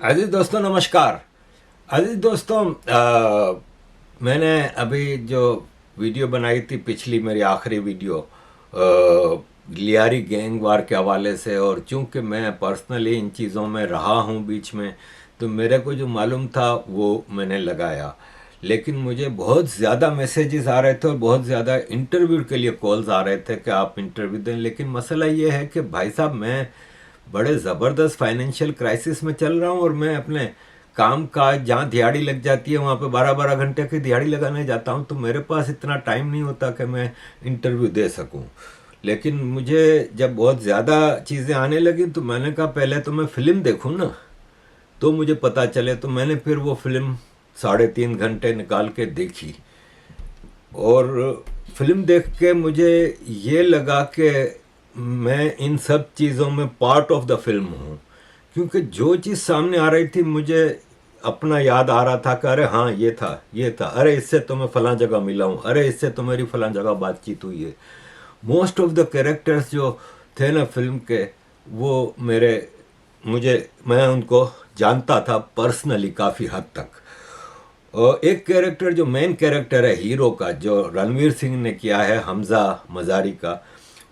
अजीज दोस्तों नमस्कार। अजीज दोस्तों, मैंने अभी जो वीडियो बनाई थी, पिछली मेरी आखिरी वीडियो लियारी गैंग वार के हवाले से, और चूंकि मैं पर्सनली इन चीज़ों में रहा हूँ बीच में, तो मेरे को जो मालूम था वो मैंने लगाया। लेकिन मुझे बहुत ज़्यादा मैसेजेस आ रहे थे और बहुत ज़्यादा इंटरव्यू के लिए कॉल्स आ रहे थे कि आप इंटरव्यू दें। लेकिन मसला ये है कि भाई साहब, मैं बड़े ज़बरदस्त फाइनेंशियल क्राइसिस में चल रहा हूँ, और मैं अपने काम काज जहाँ दिहाड़ी लग जाती है वहाँ पे 12-12 घंटे की दिहाड़ी लगाने जाता हूँ, तो मेरे पास इतना टाइम नहीं होता कि मैं इंटरव्यू दे सकूँ। लेकिन मुझे जब बहुत ज़्यादा चीज़ें आने लगी तो मैंने कहा पहले तो मैं फ़िल्म देखूँ ना, तो मुझे पता चले। तो मैंने फिर वो फिल्म 3.5 घंटे निकाल के देखी, और फिल्म देख के मुझे ये लगा कि मैं इन सब चीज़ों में पार्ट ऑफ द फिल्म हूँ। क्योंकि जो चीज़ सामने आ रही थी मुझे अपना याद आ रहा था कि अरे हाँ, ये था, अरे इससे तो मैं फलां जगह मिला हूँ, अरे इससे तो मेरी फलां जगह बातचीत हुई है। मोस्ट ऑफ द कैरेक्टर्स जो थे ना फिल्म के, वो मैं उनको जानता था पर्सनली काफ़ी हद तक। और एक कैरेक्टर जो मेन कैरेक्टर है हीरो का, जो रणवीर सिंह ने किया है, हमजा मजारी का,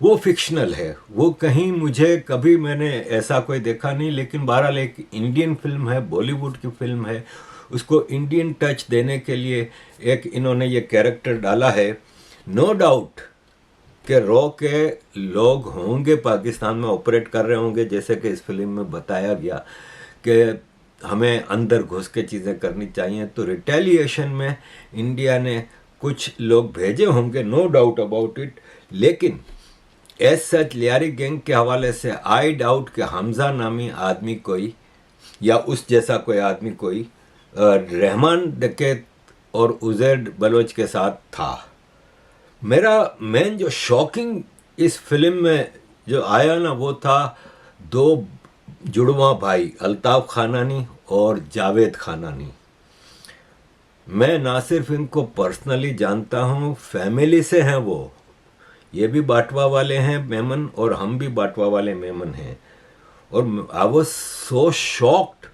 वो फिक्शनल है। वो कहीं मुझे कभी मैंने ऐसा कोई देखा नहीं। लेकिन बहरहाल एक इंडियन फिल्म है, बॉलीवुड की फिल्म है, उसको इंडियन टच देने के लिए एक इन्होंने ये कैरेक्टर डाला है। नो डाउट कि रॉ के लोग होंगे पाकिस्तान में ऑपरेट कर रहे होंगे, जैसे कि इस फिल्म में बताया गया कि हमें अंदर घुस के चीज़ें करनी चाहिए। तो रिटेलिएशन में इंडिया ने कुछ लोग भेजे होंगे, नो डाउट अबाउट इट। लेकिन एज सच लियारी गैंग के हवाले से आई डाउट कि हमजा नामी आदमी कोई, या उस जैसा कोई आदमी कोई रहमान डकैत और उजैर बलोच के साथ था। मेरा मेन जो शॉकिंग इस फिल्म में जो आया ना, वो था दो जुड़वा भाई, अल्ताफ खानानी और जावेद खानानी। मैं ना सिर्फ इनको पर्सनली जानता हूँ, फैमिली से हैं वो। ये भी बाटवा वाले हैं मेमन, और हम भी बाटवा वाले मेमन हैं। और आई वॉज सो शॉक्ड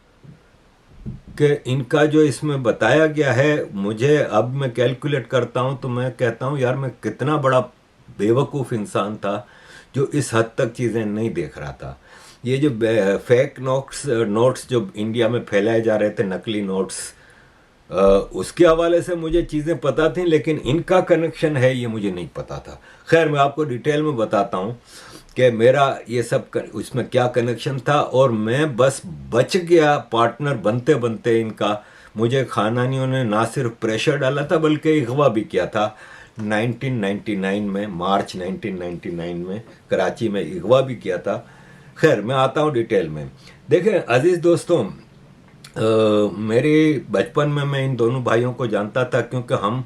कि इनका जो इसमें बताया गया है, मुझे अब मैं कैलकुलेट करता हूँ तो मैं कहता हूँ यार, मैं कितना बड़ा बेवकूफ़ इंसान था जो इस हद तक चीज़ें नहीं देख रहा था। ये जो फेक नोट्स जो इंडिया में फैलाए जा रहे थे, नकली नोट्स, उसके हवाले से मुझे चीज़ें पता थी, लेकिन इनका कनेक्शन है ये मुझे नहीं पता था। खैर, मैं आपको डिटेल में बताता हूँ कि मेरा ये सब उसमें क्या कनेक्शन था, और मैं बस बच गया पार्टनर बनते बनते इनका। मुझे खानानियों ने ना सिर्फ प्रेशर डाला था बल्कि अगवा भी किया था 1999 में, मार्च 1999 में कराची में अगवा भी किया था। खैर, मैं आता हूँ डिटेल में। देखें अजीज़ दोस्तों, मेरे बचपन में मैं इन दोनों भाइयों को जानता था, क्योंकि हम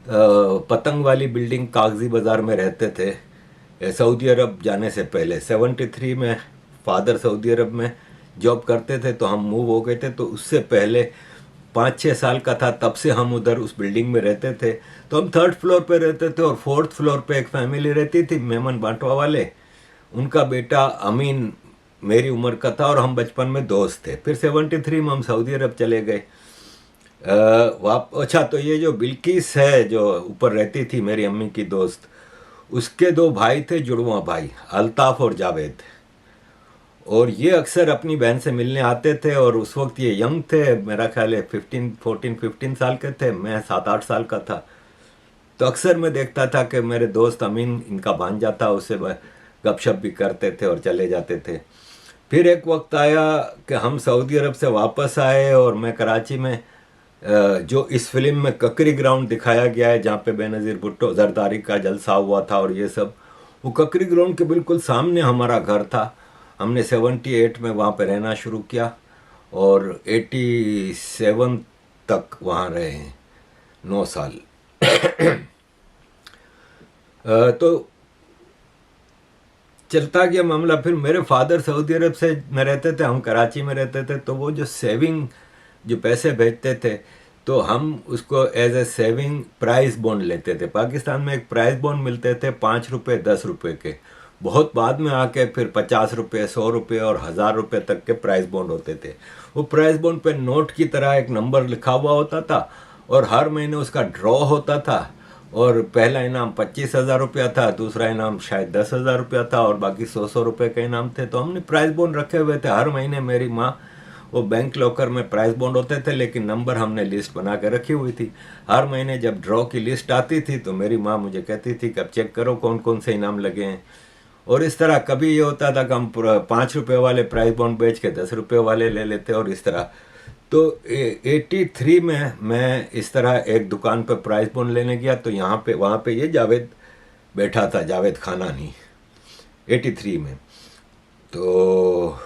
पतंग वाली बिल्डिंग कागजी बाज़ार में रहते थे सऊदी अरब जाने से पहले। 73 में फादर सऊदी अरब में जॉब करते थे, तो हम मूव हो गए थे। तो उससे पहले 5-6 साल का था, तब से हम उधर उस बिल्डिंग में रहते थे। तो हम 3rd फ्लोर पे रहते थे, और 4th फ्लोर पे एक फैमिली रहती थी, मेमन बांटवा वाले। उनका बेटा अमीन मेरी उम्र का था, और हम बचपन में दोस्त थे। फिर 73 में हम सऊदी अरब चले गए। अच्छा, तो ये जो बिल्किस है जो ऊपर रहती थी, मेरी अम्मी की दोस्त, उसके 2 भाई थे, जुड़वा भाई, अल्ताफ और जावेद। और ये अक्सर अपनी बहन से मिलने आते थे, और उस वक्त ये यंग थे, मेरा ख्याल है 15 साल के थे, मैं 7-8 साल का था। तो अक्सर मैं देखता था कि मेरे दोस्त अमीन, इनका भांजा था, उससे गपशप भी करते थे और चले जाते थे। फिर एक वक्त आया कि हम सऊदी अरब से वापस आए, और मैं कराची में जो इस फिल्म में ककरी ग्राउंड दिखाया गया है, जहाँ पे बेनज़ीर भुट्टो जरदारी का जलसा हुआ था और ये सब, वो ककरी ग्राउंड के बिल्कुल सामने हमारा घर था। हमने 78 में वहाँ पे रहना शुरू किया, और 87 तक वहाँ रहे हैं, 9 साल। तो चलता गया मामला। फिर मेरे फादर सऊदी अरब से में रहते थे, हम कराची में रहते थे। तो वो जो सेविंग, जो पैसे भेजते थे, तो हम उसको as a saving prize bond लेते थे। पाकिस्तान में एक प्राइस बॉन्ड मिलते थे 5 रुपये 10 रुपये के, बहुत बाद में आके फिर 50 रुपये, 100 रुपये और 1000 रुपये तक के प्राइस बॉन्ड होते थे। वो प्राइस बॉन्ड पे नोट की तरह एक नंबर लिखा हुआ होता था और हर महीने उसका ड्रॉ होता था। और पहला इनाम 25,000 रुपया था, दूसरा इनाम शायद 10,000 रुपया था और बाकी 100-100 रुपये के इनाम थे। तो हमने प्राइस बॉन्ड रखे हुए थे। हर महीने मेरी माँ, वो बैंक लॉकर में प्राइस बॉन्ड होते थे लेकिन नंबर हमने लिस्ट बना के रखी हुई थी। हर महीने जब ड्रॉ की लिस्ट आती थी तो मेरी माँ मुझे कहती थी कि अब चेक करो कौन कौन से इनाम लगे हैं। और इस तरह कभी ये होता था कि हम 5 रुपये वाले प्राइस बॉन्ड बेच के 10 रुपये वाले ले लेते और इस तरह। तो 83 में मैं इस तरह एक दुकान पर प्राइस बॉन्ड लेने गया तो वहाँ पे ये जावेद बैठा था, जावेद खानानी, 83 में। तो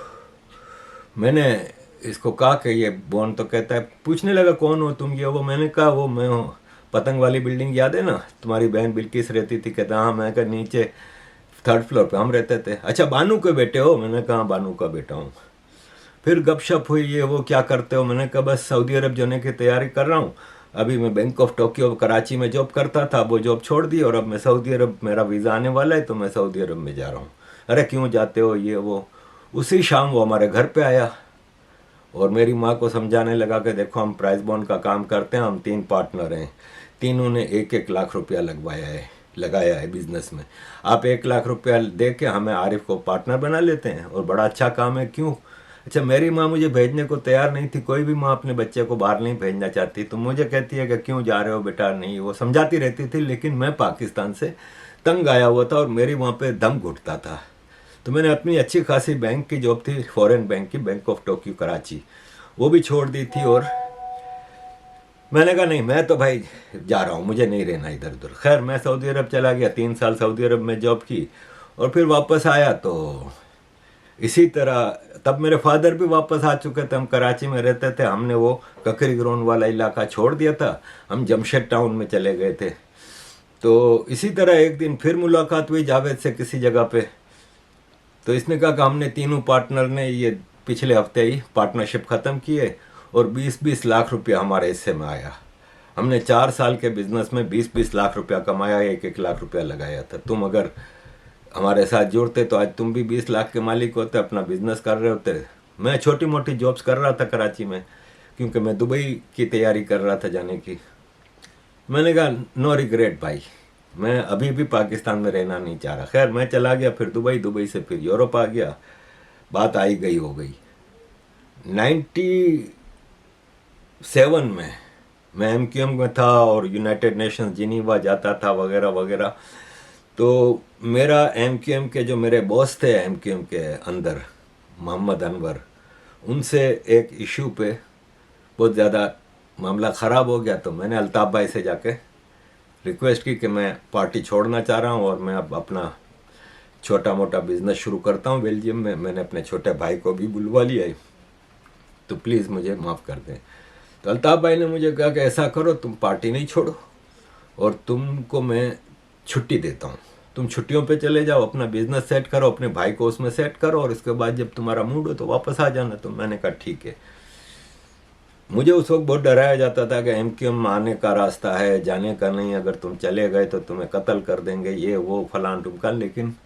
मैंने इसको कहा कि ये बॉन्ड, तो कहता है, पूछने लगा कौन हो तुम, ये वो। मैंने कहा वो मैं हूँ, पतंग वाली बिल्डिंग याद है ना, तुम्हारी बहन बिल्किस रहती थी। कहता हाँ। मैं कहा नीचे 3rd फ्लोर पे हम रहते थे। अच्छा बानू के बेटे हो? मैंने कहा बानू का बेटा हूँ। फिर गपशप हुई, ये वो क्या करते हो? मैंने कहा बस सऊदी अरब जाने की तैयारी कर रहा हूँ। अभी मैं बैंक ऑफ टोक्यो कराची में जॉब करता था, वो जॉब छोड़ दी और अब मैं सऊदी अरब, मेरा वीज़ा आने वाला है तो मैं सऊदी अरब में जा रहा हूँ। अरे क्यों जाते हो, ये वो। उसी शाम वो हमारे घर पे आया और मेरी माँ को समझाने लगा कि देखो हम प्राइस बॉन्ड का काम करते हैं, हम 3 पार्टनर हैं, तीनों ने 1-1 लाख रुपया लगाया है बिजनेस में। आप 1 लाख रुपया दे के हमें आरिफ को पार्टनर बना लेते हैं और बड़ा अच्छा काम है, क्यों? अच्छा मेरी माँ मुझे भेजने को तैयार नहीं थी। कोई भी माँ अपने बच्चे को बाहर नहीं भेजना चाहती। तो मुझे कहती है कि क्यों जा रहे हो बेटा, नहीं, वो समझाती रहती थी। लेकिन मैं पाकिस्तान से तंग आया हुआ था और मेरी वहाँ पे दम घुटता था। तो मैंने अपनी अच्छी खासी बैंक की जॉब थी, फॉरेन बैंक की, बैंक ऑफ टोक्यो कराची, वो भी छोड़ दी थी। और मैंने कहा नहीं, मैं तो भाई जा रहा हूँ, मुझे नहीं रहना इधर उधर। खैर मैं सऊदी अरब चला गया, 3 साल सऊदी अरब में जॉब की और फिर वापस आया। तो इसी तरह तब मेरे फादर भी वापस आ चुके थे, हम कराची में रहते थे। हमने वो ककरी ग्राउंड वाला इलाका छोड़ दिया था, हम जमशेद टाउन में चले गए थे। तो इसी तरह एक दिन फिर मुलाकात हुई जावेद से किसी जगह पे। तो इसने कहा कि हमने तीनों पार्टनर ने ये पिछले हफ्ते ही पार्टनरशिप ख़त्म की है और 20-20 लाख रुपया हमारे हिस्से में आया। हमने 4 साल के बिजनेस में 20-20 लाख रुपया कमाया, 1-1 लाख रुपया लगाया था। तुम अगर हमारे साथ जुड़ते तो आज तुम भी 20 लाख के मालिक होते, अपना बिजनेस कर रहे होते। मैं छोटी मोटी जॉब्स कर रहा था कराची में क्योंकि मैं दुबई की तैयारी कर रहा था जाने की। मैंने कहा नो रिग्रेट भाई, मैं अभी भी पाकिस्तान में रहना नहीं चाह रहा। खैर मैं चला गया फिर दुबई, दुबई से फिर यूरोप आ गया। बात आई गई हो गई। 97 में मैं MQM में था और यूनाइटेड नेशंस जिनीवा जाता था वगैरह वगैरह। तो मेरा MQM के जो मेरे बॉस थे MQM के अंदर, मोहम्मद अनवर, उनसे एक इशू पे बहुत ज़्यादा मामला ख़राब हो गया। तो मैंने अल्ताफ़ भाई से जाके रिक्वेस्ट की कि मैं पार्टी छोड़ना चाह रहा हूँ और मैं अब अपना छोटा मोटा बिजनेस शुरू करता हूँ बेल्जियम में। मैंने अपने छोटे भाई को भी बुलवा लिया है, तो प्लीज़ मुझे माफ़ कर दें। तो अल्ताफ़ भाई ने मुझे कहा कि ऐसा करो, तुम पार्टी नहीं छोड़ो और तुमको मैं छुट्टी देता हूँ, तुम छुट्टियों पे चले जाओ, अपना बिजनेस सेट करो, अपने भाई को उसमें सेट करो और इसके बाद जब तुम्हारा मूड हो तो वापस आ जाना। तो मैंने कहा ठीक है। मुझे उस वक्त बहुत डराया जाता था कि MQM आने का रास्ता है, जाने का नहीं, अगर तुम चले गए तो तुम्हें कत्ल कर देंगे, ये वो फलान ढुमकान। लेकिन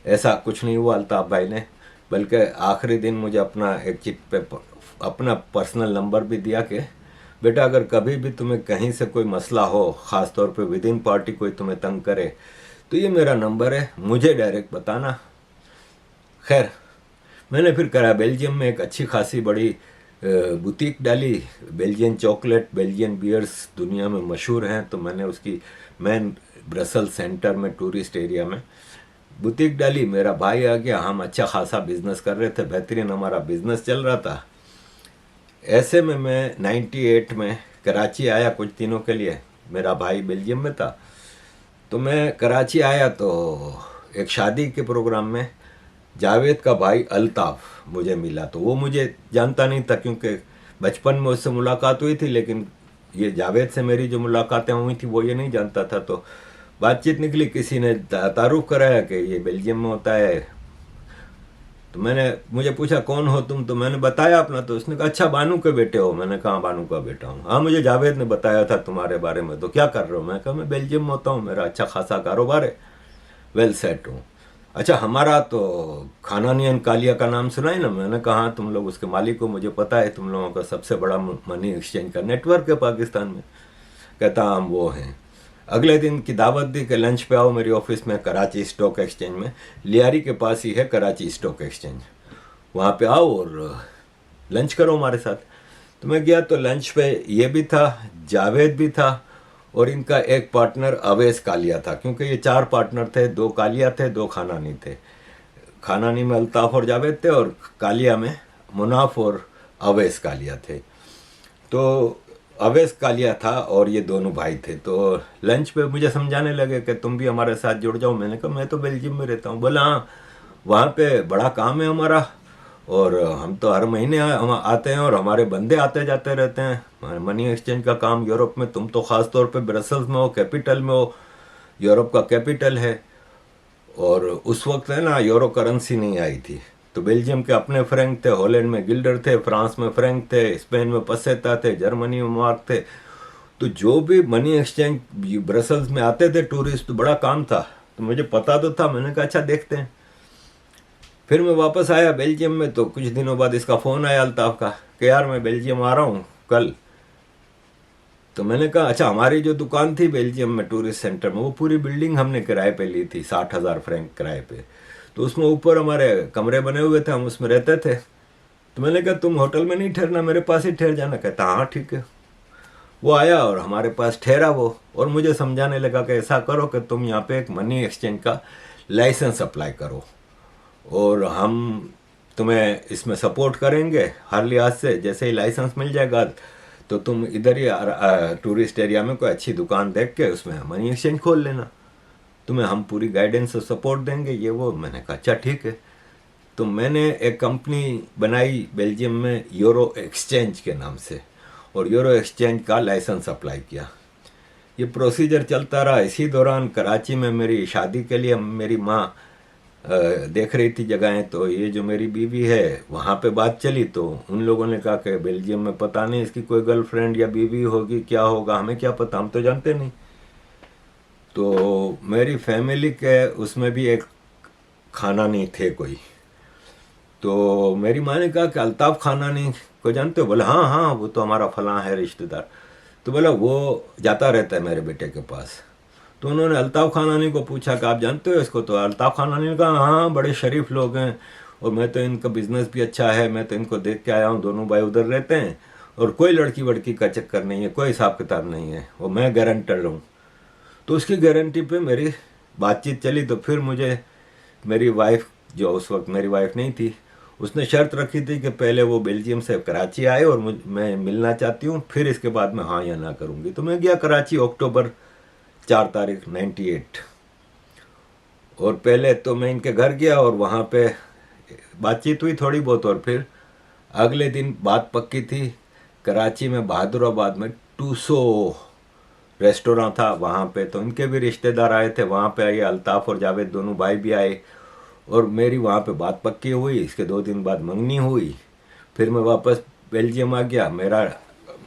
ऐसा कुछ नहीं हुआ अल्ताफ़ भाई ने, बल्कि आखिरी दिन मुझे अपना एक चिट पे अपना पर्सनल नंबर भी दिया कि बेटा अगर कभी भी तुम्हें कहीं से कोई मसला हो, ख़ास तौर पे विद इन पार्टी कोई तुम्हें तंग करे, तो ये मेरा नंबर है, मुझे डायरेक्ट बताना। खैर मैंने फिर करा, बेल्जियम में एक अच्छी खासी बड़ी बुटीक डाली। बेल्जियन चॉकलेट, बेल्जियन बियर्स दुनिया में मशहूर हैं। तो मैंने उसकी मेन ब्रसल सेंटर में, टूरिस्ट एरिया में बुटीक डाली। मेरा भाई आ गया, हम अच्छा खासा बिजनेस कर रहे थे, बेहतरीन हमारा बिजनेस चल रहा था। ऐसे में मैं 98 में कराची आया कुछ दिनों के लिए, मेरा भाई बेल्जियम में था। तो मैं कराची आया तो एक शादी के प्रोग्राम में जावेद का भाई अल्ताफ़ मुझे मिला। तो वो मुझे जानता नहीं था क्योंकि बचपन में उससे मुलाकात हुई थी, लेकिन ये जावेद से मेरी जो मुलाकातें हुई थी वो ये नहीं जानता था। तो बातचीत निकली, किसी ने तारुफ कराया कि ये बेल्जियम में होता है। तो मुझे पूछा कौन हो तुम, तो मैंने बताया अपना। तो उसने कहा अच्छा बानू के बेटे हो? मैंने कहा बानू का बेटा हूँ। हाँ मुझे जावेद ने बताया था तुम्हारे बारे में, तो क्या कर रहे हो? मैं कहा मैं बेल्जियम में होता हूँ, मेरा अच्छा खासा कारोबार है, वेल सेट हूँ। अच्छा, हमारा तो खानानियन कालिया का नाम सुना है ना? मैंने कहा तुम लोग उसके मालिक हो, मुझे पता है तुम लोगों का सबसे बड़ा मनी एक्सचेंज का नेटवर्क है पाकिस्तान में। कहता हम वो हैं। अगले दिन की दावत दी कि लंच पे आओ मेरी ऑफिस में, कराची स्टॉक एक्सचेंज में, लियारी के पास ही है कराची स्टॉक एक्सचेंज, वहाँ पे आओ और लंच करो हमारे साथ। तो मैं गया तो लंच पे ये भी था, जावेद भी था, और इनका एक पार्टनर अवैस कालिया था, क्योंकि ये 4 पार्टनर थे, 2 कालिया थे, 2 खानानी थे। खानानी में अल्ताफ़ और जावेद थे, और कालिया में मुनाफ और अवैस कालिया थे। तो अवैस कालिया था और ये दोनों भाई थे। तो लंच पे मुझे समझाने लगे कि तुम भी हमारे साथ जुड़ जाओ। मैंने कहा मैं तो बेल्जियम में रहता हूँ। बोला हाँ, वहाँ पे बड़ा काम है हमारा, और हम तो हर महीने हम आते हैं और हमारे बंदे आते जाते रहते हैं। मनी एक्सचेंज का काम यूरोप में, तुम तो ख़ास तौर पे ब्रसल्स में हो, कैपिटल में हो, यूरोप का कैपिटल है। और उस वक्त है ना यूरो करेंसी नहीं आई थी, तो बेल्जियम के अपने फ्रैंक थे, हॉलैंड में गिल्डर थे, फ्रांस में फ्रैंक थे, स्पेन में पसेता थे, जर्मनी में मार्क थे। तो जो भी मनी एक्सचेंज ब्रसल्स में आते थे टूरिस्ट, तो बड़ा काम था। तो मुझे पता तो था, मैंने कहा अच्छा देखते हैं। फिर मैं वापस आया बेल्जियम में, तो कुछ दिनों बाद इसका फ़ोन आया अल्ताफ़ का कि यार मैं बेल्जियम आ रहा हूँ कल। तो मैंने कहा अच्छा, हमारी जो दुकान थी बेल्जियम में टूरिस्ट सेंटर में, वो पूरी बिल्डिंग हमने किराए पे ली थी, 60,000 फ्रैंक किराए पे। तो उसमें ऊपर हमारे कमरे बने हुए थे, हम उसमें रहते थे। तो मैंने कहा तुम होटल में नहीं ठहरना, मेरे पास ही ठहर जाना। कहता हाँ ठीक है। वो आया और हमारे पास ठहरा वो, और मुझे समझाने लगा कि ऐसा करो कि तुम यहाँ पे एक मनी एक्सचेंज का लाइसेंस अप्लाई करो, और हम तुम्हें इसमें सपोर्ट करेंगे हर लिहाज से। जैसे ही लाइसेंस मिल जाएगा तो तुम इधर ही टूरिस्ट एरिया में कोई अच्छी दुकान देख के उसमें मनी एक्सचेंज खोल लेना, तुम्हें हम पूरी गाइडेंस और सपोर्ट देंगे, ये वो। मैंने कहा अच्छा ठीक है। तो मैंने एक कंपनी बनाई बेल्जियम में यूरो एक्सचेंज के नाम से, और यूरो एक्सचेंज का लाइसेंस अप्लाई किया। ये प्रोसीजर चलता रहा। इसी दौरान कराची में मेरी शादी के लिए मेरी माँ देख रही थी जगहें। तो ये जो मेरी बीवी है, वहाँ पे बात चली, तो उन लोगों ने कहा कि बेल्जियम में पता नहीं इसकी कोई गर्लफ्रेंड या बीवी होगी, क्या होगा, हमें क्या पता, हम तो जानते नहीं। तो मेरी फैमिली के उसमें भी एक खाना नहीं थे कोई। तो मेरी माँ ने कहा कि अल्ताफ़ खानानी को जानते हो? बोला हाँ हाँ, वो तो हमारा फलां है रिश्तेदार। तो बोला वो जाता रहता है मेरे बेटे के पास। तो उन्होंने अल्ताफ़ खानानी को पूछा कि आप जानते हो इसको? तो अल्ताफ़ खानानी ने कहा हाँ, बड़े शरीफ लोग हैं, और मैं तो इनका बिजनेस भी अच्छा है, मैं तो इनको देख के आया हूँ, दोनों भाई उधर रहते हैं, और कोई लड़की वड़की का चक्कर नहीं है, कोई हिसाब किताब नहीं है, और मैं गारंटर हूँ। तो उसकी गारंटी पे मेरी बातचीत चली। तो फिर मुझे मेरी वाइफ, जो उस वक्त मेरी वाइफ नहीं थी, उसने शर्त रखी थी कि पहले वो बेल्जियम से कराची आए और मैं मिलना चाहती हूँ, फिर इसके बाद मैं हाँ या ना करूँगी। तो मैं गया कराची अक्टूबर 4 तारीख 98। और पहले तो मैं इनके घर गया और वहाँ पे बातचीत हुई थोड़ी बहुत, और फिर अगले दिन बात पक्की थी। कराची में बहादुराबाद में टूसो रेस्टोरेंट था, वहाँ पे तो इनके भी रिश्तेदार आए थे। वहाँ पे आए अल्ताफ़ और जावेद, दोनों भाई भी आए, और मेरी वहाँ पे बात पक्की हुई। इसके 2 दिन बाद मंगनी हुई। फिर मैं वापस बेल्जियम आ गया। मेरा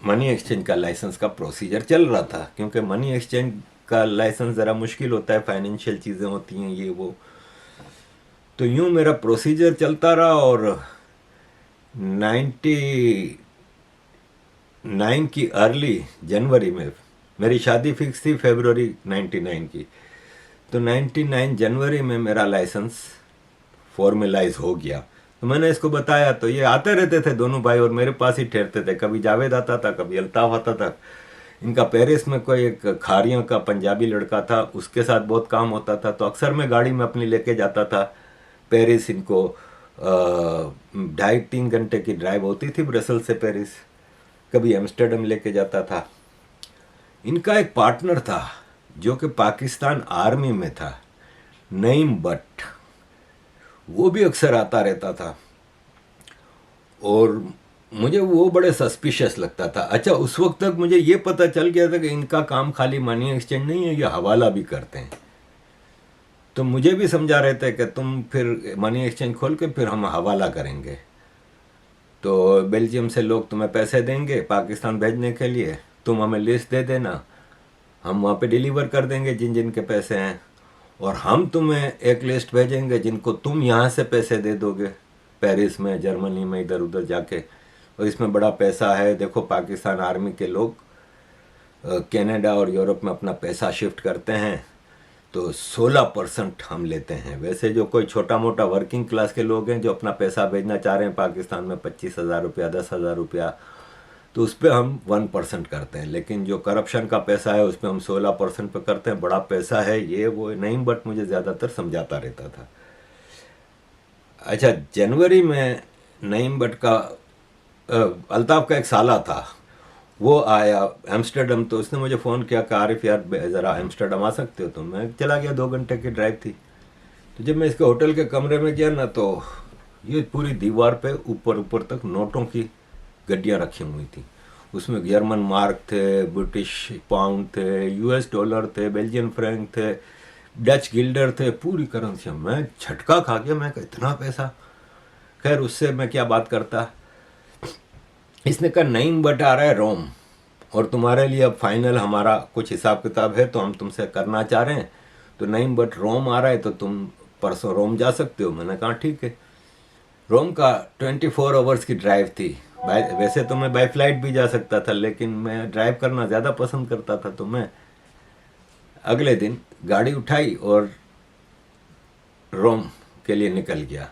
मनी एक्सचेंज का लाइसेंस का प्रोसीजर चल रहा था, क्योंकि मनी एक्सचेंज का लाइसेंस ज़रा मुश्किल होता है, फाइनेंशियल चीज़ें होती हैं ये वो। तो यूँ मेरा प्रोसीजर चलता रहा, और 99 की अर्ली जनवरी में, मेरी शादी फिक्स थी फरवरी 99 की, तो 99 जनवरी में मेरा लाइसेंस फॉर्मलाइज हो गया। तो मैंने इसको बताया, तो ये आते रहते थे दोनों भाई और मेरे पास ही ठहरते थे। कभी जावेद आता था, कभी अल्ताफ़ आता था। इनका पेरिस में कोई एक खारियों का पंजाबी लड़का था, उसके साथ बहुत काम होता था, तो अक्सर मैं गाड़ी में अपनी लेके जाता था पेरिस। इनको 2.5-3 घंटे की ड्राइव होती थी ब्रसल से पेरिस। कभी एम्स्टर्डम लेके जाता था। इनका एक पार्टनर था जो कि पाकिस्तान आर्मी में था, नईम बट, वो भी अक्सर आता रहता था, और मुझे वो बड़े सस्पिशियस लगता था। अच्छा, उस वक्त तक मुझे ये पता चल गया था कि इनका काम खाली मनी एक्सचेंज नहीं है, ये हवाला भी करते हैं। तो मुझे भी समझा रहे थे कि तुम फिर मनी एक्सचेंज खोल के फिर हम हवाला करेंगे, तो बेल्जियम से लोग तुम्हें पैसे देंगे पाकिस्तान भेजने के लिए, तुम हमें लिस्ट दे देना, हम वहाँ पे डिलीवर कर देंगे जिन जिन के पैसे हैं। और हम तुम्हें एक लिस्ट भेजेंगे जिनको तुम यहाँ से पैसे दे दोगे, पेरिस में, जर्मनी में, इधर उधर जाके, और इसमें बड़ा पैसा है। देखो पाकिस्तान आर्मी के लोग कनाडा और यूरोप में अपना पैसा शिफ्ट करते हैं तो 16% हम लेते हैं। वैसे जो कोई छोटा मोटा वर्किंग क्लास के लोग हैं जो अपना पैसा भेजना चाह रहे हैं पाकिस्तान में 25,000 रुपया, 10,000 रुपया, तो उस पर हम 1% करते हैं। लेकिन जो करप्शन का पैसा है उस पर हम 16% पे करते हैं। बड़ा पैसा है ये वो नहीं, बट मुझे ज़्यादातर समझाता रहता था। अच्छा, जनवरी में नईम भट्ट का अल्ताफ़ का एक साला था, वो आया एम्स्टर्डम, तो उसने मुझे फ़ोन किया कि आरिफ यार ज़रा एम्स्टर्डम आ सकते हो? तो मैं चला गया, 2 घंटे की ड्राइव थी। तो जब मैं इसके होटल के कमरे में गया ना, तो ये पूरी दीवार पे ऊपर ऊपर तक नोटों की गड्डियाँ रखी हुई थी। उसमें जर्मन मार्क थे, ब्रिटिश पाउंड थे, यूएस डॉलर थे, बेल्जियन फ्रैंक थे, डच गिल्डर थे, पूरी करेंसी। मैं झटका खा गया, मैं कहा इतना पैसा। खैर उससे मैं क्या बात करता। इसने कहा नईम भट्ट आ रहा है रोम, और तुम्हारे लिए अब फाइनल हमारा कुछ हिसाब किताब है तो हम तुमसे करना चाह रहे हैं। तो नईम भट्ट रोम आ रहा है तो तुम परसों रोम जा सकते हो। मैंने कहा ठीक है। रोम का 24 आवर्स की ड्राइव थी। वैसे तो मैं बाई फ्लाइट भी जा सकता था, लेकिन मैं ड्राइव करना ज़्यादा पसंद करता था। तो मैं अगले दिन गाड़ी उठाई और रोम के लिए निकल गया।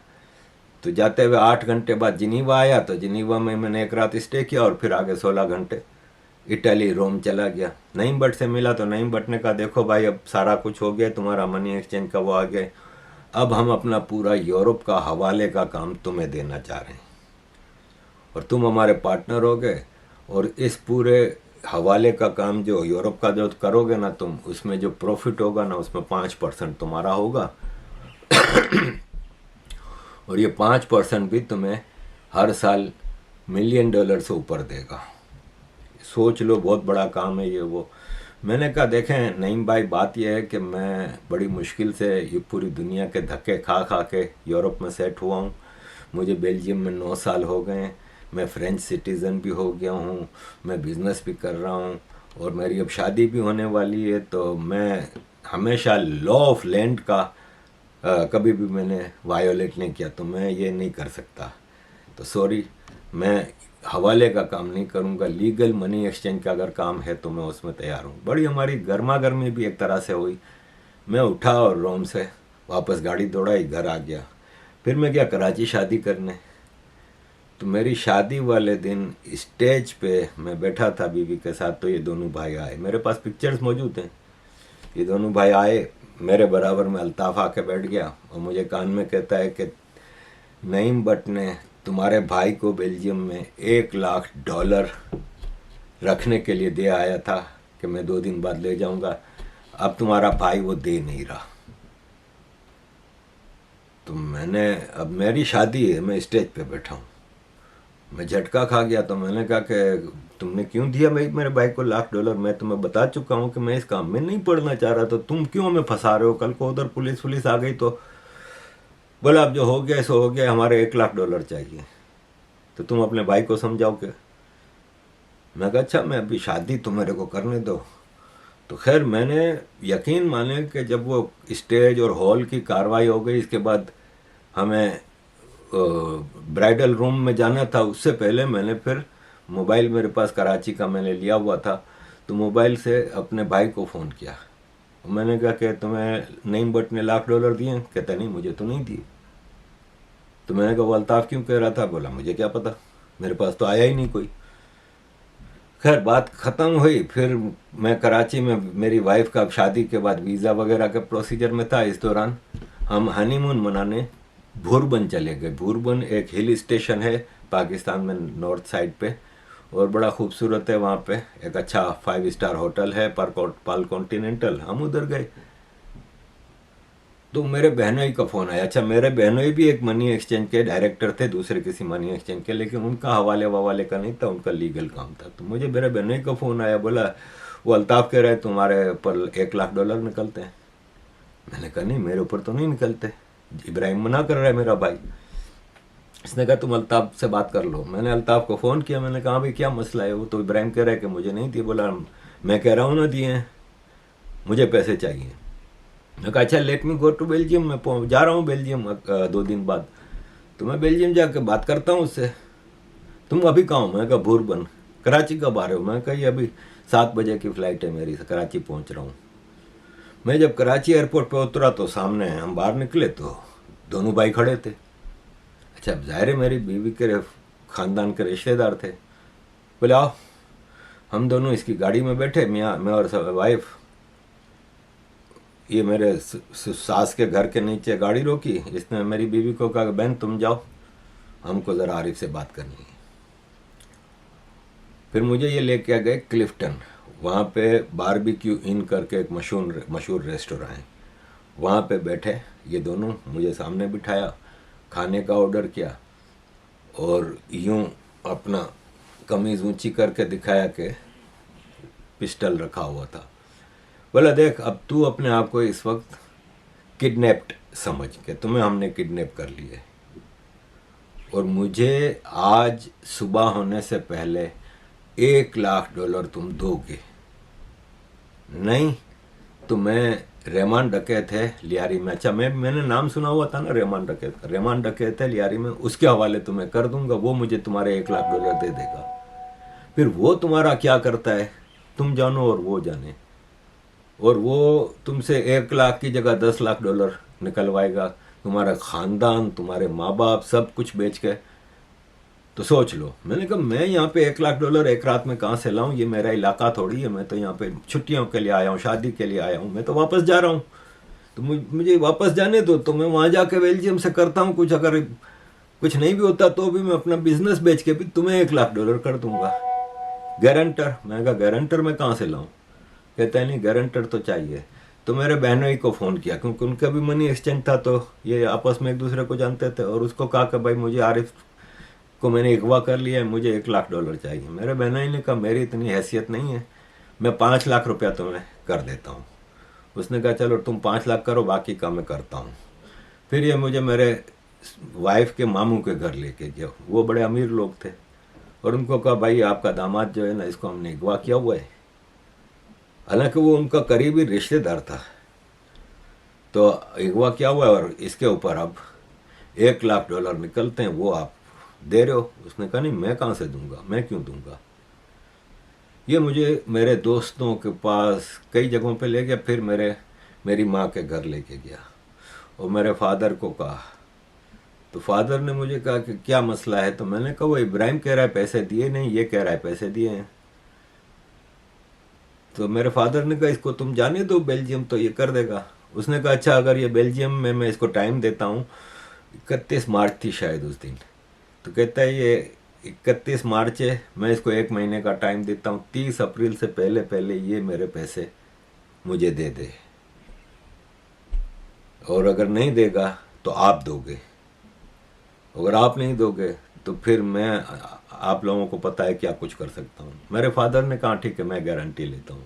तो जाते हुए 8 घंटे बाद जिनीवा आया, तो जिनीवा में मैंने एक रात स्टे किया और फिर आगे 16 घंटे इटली रोम चला गया। नईम भट्ट से मिला तो नईम भट्ट ने कहा देखो भाई अब सारा कुछ हो गया, तुम्हारा मनी एक्सचेंज का वो आ गए, अब हम अपना पूरा यूरोप का हवाले का काम तुम्हें देना चाह रहे हैं और तुम हमारे पार्टनर हो गए, और इस पूरे हवाले का काम जो यूरोप का जो करोगे ना तुम, उसमें जो प्रॉफिट होगा ना उसमें 5% तुम्हारा होगा और ये 5% भी तुम्हें हर साल $1 मिलियन से ऊपर देगा। सोच लो, बहुत बड़ा काम है ये वो। मैंने कहा देखें नईम भाई, बात यह है कि मैं बड़ी मुश्किल से ये पूरी दुनिया के धक्के खा खा के यूरोप में सेट हुआ हूँ। मुझे बेल्जियम में 9 साल हो गए, मैं फ्रेंच सिटीज़न भी हो गया हूँ, मैं बिज़नेस भी कर रहा हूँ और मेरी अब शादी भी होने वाली है। तो मैं हमेशा लॉ ऑफ लैंड का कभी भी मैंने वायोलेट नहीं किया, तो मैं ये नहीं कर सकता। तो सॉरी, मैं हवाले का काम नहीं करूँगा। लीगल मनी एक्सचेंज का अगर काम है तो मैं उसमें तैयार हूँ। बड़ी हमारी गर्मा गर्मी भी एक तरह से हुई। मैं उठा और रोम से वापस गाड़ी दौड़ाई, घर आ गया। फिर मैं गया कराची शादी करने। तो मेरी शादी वाले दिन स्टेज पे मैं बैठा था बीवी के साथ, तो ये दोनों भाई आए। मेरे पास पिक्चर्स मौजूद हैं। ये दोनों भाई आए, मेरे बराबर में अल्ताफ़ आके बैठ गया और मुझे कान में कहता है कि नईम भट्ट ने तुम्हारे भाई को बेल्जियम में $1 लाख रखने के लिए दे आया था कि मैं 2 दिन बाद ले जाऊंगा, अब तुम्हारा भाई वो दे नहीं रहा। तो मैंने, अब मेरी शादी है, मैं स्टेज पे बैठा हूँ, मैं झटका खा गया। तो मैंने कहा कि तुमने क्यों दिया मेरे भाई को $1 लाख? मैं तुम्हें बता चुका हूँ कि मैं इस काम में नहीं पढ़ना चाह रहा, तो तुम क्यों हमें फंसा रहे हो? कल को उधर पुलिस आ गई तो बोला अब जो हो गया सो हो गया, हमारे $1 लाख चाहिए, तो तुम अपने भाई को समझाओ के। मैं कहा अच्छा, मैं अभी शादी तो मेरे को करने दो। तो खैर मैंने, यकीन माने कि जब वो स्टेज और हॉल की कार्रवाई हो गई, इसके बाद हमें ब्राइडल रूम में जाना था, उससे पहले मैंने फिर मोबाइल मेरे पास कराची का मैंने लिया हुआ था, तो मोबाइल से अपने भाई को फ़ोन किया। मैंने कहा कि तुम्हें नईम भट्ट ने $1 लाख दिए? कहता नहीं, मुझे तो नहीं दिए। तो मैंने कहा वो अल्ताफ़ क्यों कह रहा था? बोला मुझे क्या पता, मेरे पास तो आया ही नहीं कोई। खैर बात ख़त्म हुई। फिर मैं कराची में, मेरी वाइफ का शादी के बाद वीज़ा वगैरह के प्रोसीजर में था। इस दौरान हम हनीमून मनाने भूरबन चले गए। भूरबन एक हिल स्टेशन है पाकिस्तान में, नॉर्थ साइड पे, और बड़ा खूबसूरत है। वहाँ पे एक अच्छा 5 स्टार होटल है, पाल कॉन्टिनेंटल। हम उधर गए तो मेरे बहनोई का फ़ोन आया। अच्छा, मेरे बहनोई भी एक मनी एक्सचेंज के डायरेक्टर थे, दूसरे किसी मनी एक्सचेंज के, लेकिन उनका हवाले ववाले का नहीं था, उनका लीगल काम था। तो मुझे मेरे बहनोई का फ़ोन आया, बोला वो अल्ताफ़ कह रहा है तुम्हारे ऊपर $1 लाख निकलते हैं। मैंने कहा नहीं, मेरे ऊपर तो नहीं निकलते, इब्राहिम मना कर रहा है मेरा भाई। इसने कहा तुम अल्ताफ़ से बात कर लो। मैंने अल्ताफ़ को फ़ोन किया, मैंने कहा भाई क्या मसला है? वो तो इब्राहिम कह रहा है कि मुझे नहीं दिए। बोला मैं कह रहा हूँ ना दिए हैं, मुझे पैसे चाहिए। मैं कहा अच्छा let me go to Belgium, मैं जा रहा हूँ बेल्जियम 2 दिन बाद, तो मैं बेल्जियम जाके बात करता हूँ उससे। तुम अभी कहाँ हो? मैं कहा भूरबन। कराची कब आ रहे हो? मैं कहा ये अभी 7 बजे की फ़्लाइट है मेरी, कराची पहुँच रहा हूँ। मैं जब कराची एयरपोर्ट पे उतरा तो सामने हम बाहर निकले तो दोनों भाई खड़े थे। अच्छा, अब ज़ाहिर है मेरी बीवी के ख़ानदान के रिश्तेदार थे। बोले आओ। हम दोनों इसकी गाड़ी में बैठे, मियाँ मैं और वाइफ। ये मेरे सास के घर के नीचे गाड़ी रोकी, इसने मेरी बीवी को कहा बहन तुम जाओ, हमको ज़रा आरिफ से बात करनी है। फिर मुझे ये लेके गए क्लिफ्टन। वहाँ पे बारबेक्यू इन करके एक मशहूर रेस्टोरेंट है, वहाँ पे बैठे ये दोनों, मुझे सामने बिठाया, खाने का ऑर्डर किया और यूं अपना कमीज़ ऊंची करके दिखाया कि पिस्टल रखा हुआ था। बोला देख अब तू अपने आप को इस वक्त किडनैप्ड समझ के, तुम्हें हमने किडनैप कर लिया है और मुझे आज सुबह होने से पहले $1,00,000 तुम दोगे, नहीं तो मैं रहमान डकैत है लियारी में। अच्छा, मैंने नाम सुना हुआ था ना रहमान डकैत का, रहमान डकैत है लियारी में, उसके हवाले तुम्हें कर दूंगा, वो मुझे तुम्हारे $1,00,000 दे देगा। फिर वो तुम्हारा क्या करता है तुम जानो और वो जाने, और वो तुमसे 1,00,000 की जगह $10,00,000 निकलवाएगा, तुम्हारा खानदान तुम्हारे माँ बाप सब कुछ बेच के। तो सोच लो। मैंने कहा मैं यहाँ पे $1,00,000 एक रात में कहाँ से लाऊं, ये मेरा इलाका थोड़ी है, मैं तो यहाँ पे छुट्टियों के लिए आया हूँ, शादी के लिए आया हूँ, मैं तो वापस जा रहा हूँ। तो मुझे वापस जाने दो, तो मैं वहाँ जाके बेल्जियम से करता हूँ कुछ, अगर कुछ नहीं भी होता तो भी मैं अपना बिजनेस बेच के भी तुम्हें $1,00,000 कर दूंगा। गारंटर? मैं कहा गारंटर मैं कहाँ से लाऊं? कहता है नहीं गारंटर तो चाहिए। तो मेरे बहनों को फ़ोन किया क्योंकि उनका भी मनी एक्सचेंज था, तो ये आपस में एक दूसरे को जानते थे, और उसको कहा कि भाई मुझे आरिफ को मैंने अगवा कर लिया है, मुझे $1,00,000 चाहिए। मेरे बहनों ने कहा मेरी इतनी हैसियत नहीं है, मैं ₹5,00,000 तुम्हें कर देता हूँ। उसने कहा चलो तुम 5,00,000 करो, बाकी का मैं करता हूँ। फिर ये मुझे मेरे वाइफ के मामू के घर लेके गया, वो बड़े अमीर लोग थे, और उनको कहा भाई आपका दामाद जो है ना, इसको हमने अगवा किया हुआ है। हालांकि वो उनका करीबी रिश्तेदार था, तो अगवा किया हुआ है और इसके ऊपर अब $1,00,000 निकलते हैं, वो आप दे रहे हो। उसने कहा नहीं मैं कहाँ से दूंगा, मैं क्यों दूंगा। ये मुझे मेरे दोस्तों के पास कई जगहों पे ले गया, फिर मेरी माँ के घर लेके गया और मेरे फादर को कहा। तो फादर ने मुझे कहा कि क्या मसला है, तो मैंने कहा वो इब्राहिम कह रहा है पैसे दिए नहीं, ये कह रहा है पैसे दिए हैं। तो मेरे फादर ने कहा इसको तुम जाने दो बेल्जियम, तो ये कर देगा। उसने कहा अच्छा अगर ये बेल्जियम में मैं इसको टाइम देता हूँ, 31 मार्च थी शायद उस दिन, तो कहता है ये 31 मार्च है, मैं इसको 1 महीने का टाइम देता हूँ, 30 अप्रैल से पहले पहले ये मेरे पैसे मुझे दे दे, और अगर नहीं देगा तो आप दोगे, अगर आप नहीं दोगे तो फिर मैं, आप लोगों को पता है क्या कुछ कर सकता हूँ। मेरे फादर ने कहा ठीक है मैं गारंटी लेता हूँ।